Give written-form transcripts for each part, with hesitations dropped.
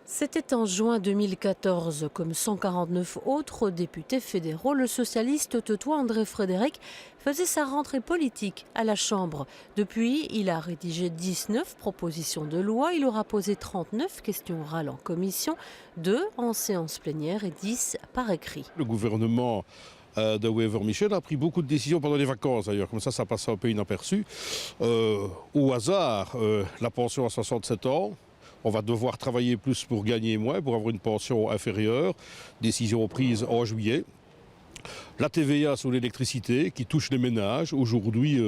C'était en juin 2014. Comme 149 autres députés fédéraux, le socialiste teutois André Frédéric faisait sa rentrée politique à la Chambre. Depuis, il a rédigé 19 propositions de loi. Il aura posé 39 questions orales en commission, 2 en séance plénière et 10 par écrit. Le gouvernement de Wever-Michel a pris beaucoup de décisions pendant les vacances d'ailleurs, comme ça passe un peu inaperçu. Au hasard, la pension à 67 ans. On va devoir travailler plus pour gagner moins, pour avoir une pension inférieure. Décision prise en juillet. La TVA sur l'électricité qui touche les ménages. Aujourd'hui,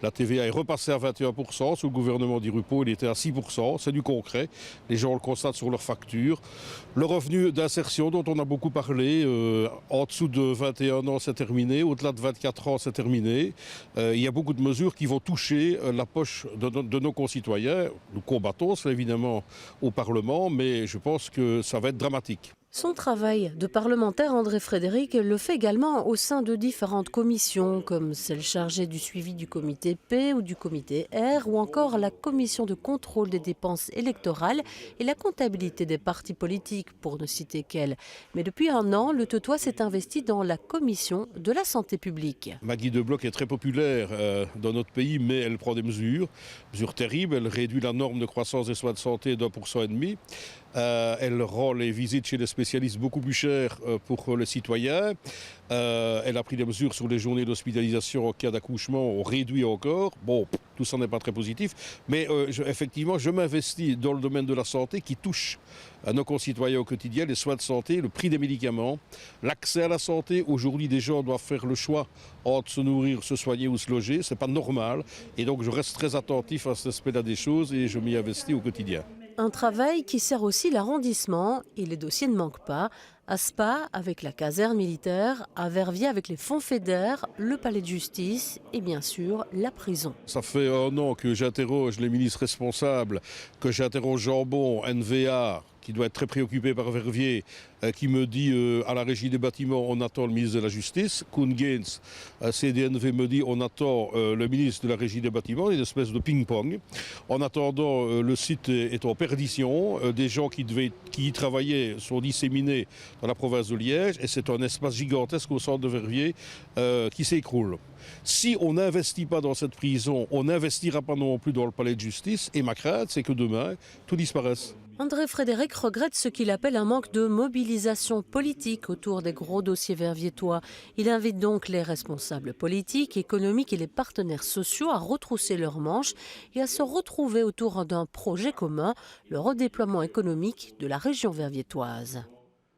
la TVA est repassée à 21%. Sous le gouvernement Di Rupo, il était à 6%. C'est du concret. Les gens le constatent sur leurs factures. Le revenu d'insertion dont on a beaucoup parlé, en dessous de 21 ans, c'est terminé. Au-delà de 24 ans, c'est terminé. Il y a beaucoup de mesures qui vont toucher la poche de nos concitoyens. Nous combattons cela évidemment au Parlement, mais je pense que ça va être dramatique. Son travail de parlementaire, André Frédéric, le fait également au sein de différentes commissions, comme celle chargée du suivi du comité P ou du comité R, ou encore la commission de contrôle des dépenses électorales et la comptabilité des partis politiques, pour ne citer qu'elle. Mais depuis un an, le teutois s'est investi dans la commission de la santé publique. Maggie De Bloch est très populaire dans notre pays, mais elle prend des mesures terribles. Elle réduit la norme de croissance des soins de santé d'1,5%. Elle rend les visites chez les spécialistes beaucoup plus chères pour les citoyens. Elle a pris des mesures sur les journées d'hospitalisation en cas d'accouchement, on réduit encore. Bon, tout ça n'est pas très positif, mais effectivement, je m'investis dans le domaine de la santé qui touche à nos concitoyens au quotidien, les soins de santé, le prix des médicaments, l'accès à la santé. Aujourd'hui, des gens doivent faire le choix entre se nourrir, se soigner ou se loger. C'est pas normal. Et donc, je reste très attentif à cet aspect-là des choses et je m'y investis au quotidien. Un travail qui sert aussi l'arrondissement et les dossiers ne manquent pas. À Spa avec la caserne militaire, à Verviers avec les fonds FEDER, le palais de justice et bien sûr la prison. Ça fait un an que j'interroge les ministres responsables, que j'interroge Jambon, NVA, qui doit être très préoccupé par Verviers, qui me dit à la régie des bâtiments on attend le ministre de la Justice. Koen Geens, CDNV me dit on attend le ministre de la régie des bâtiments, une espèce de ping-pong. En attendant, le site est en perdition. Des gens qui y travaillaient sont disséminés dans la province de Liège et c'est un espace gigantesque au centre de Verviers qui s'écroule. Si on n'investit pas dans cette prison, on n'investira pas non plus dans le palais de justice et ma crainte c'est que demain tout disparaisse. André Frédéric regrette ce qu'il appelle un manque de mobilisation politique autour des gros dossiers verviétois. Il invite donc les responsables politiques, économiques et les partenaires sociaux à retrousser leurs manches et à se retrouver autour d'un projet commun, le redéploiement économique de la région verviétoise.